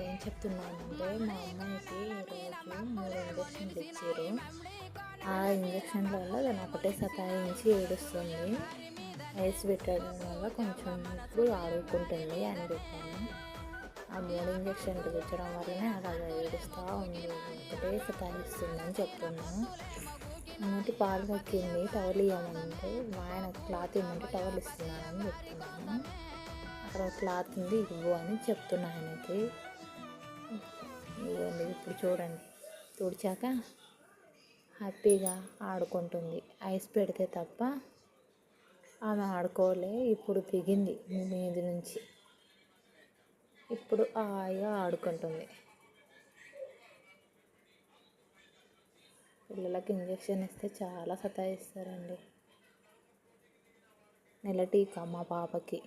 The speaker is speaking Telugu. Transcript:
ఏం చెప్తున్నానంటే మా అమ్మాయికి ఈరోజు 3 ఇంజక్షన్లు ఇచ్చారు. ఆ ఇంజక్షన్ల వల్ల దాన్ని ఒకటే సతాయించి ఏడుస్తుంది. ఐస్ పెట్టడం వల్ల కొంచెం ఇప్పుడు ఆడుకుంటుంది అని చెప్పాను. ఆ 3 ఇంజక్షన్లు ఇచ్చడం వల్లనే అలాగ ఏడుస్తూ ఉంది, ఒకటే సతాయిస్తుందని చెప్తున్నాను. అన్నట్టు పాలు కక్కింది, టవల్ ఇవ్వమంటే మా ఆయన క్లాత్ ఇవ్వమంటే టవల్ ఇస్తున్నానని చెప్తున్నాను. అక్కడ క్లాత్ ఉంది ఇవ్వు అని చెప్తున్నా ఆయనకి. ఇవ్వండి, ఇప్పుడు చూడండి, తుడిచాక హ్యాపీగా ఆడుకుంటుంది. ఐస్ పెడితే తప్ప ఆమె ఆడుకోలే. ఇప్పుడు దిగింది మీది నుంచి, ఇప్పుడు హాయిగా ఆడుకుంటుంది. పిల్లలకి ఇంజక్షన్ ఇస్తే చాలా సతాయిస్తారండి. నెల టీకా మా పాపకి.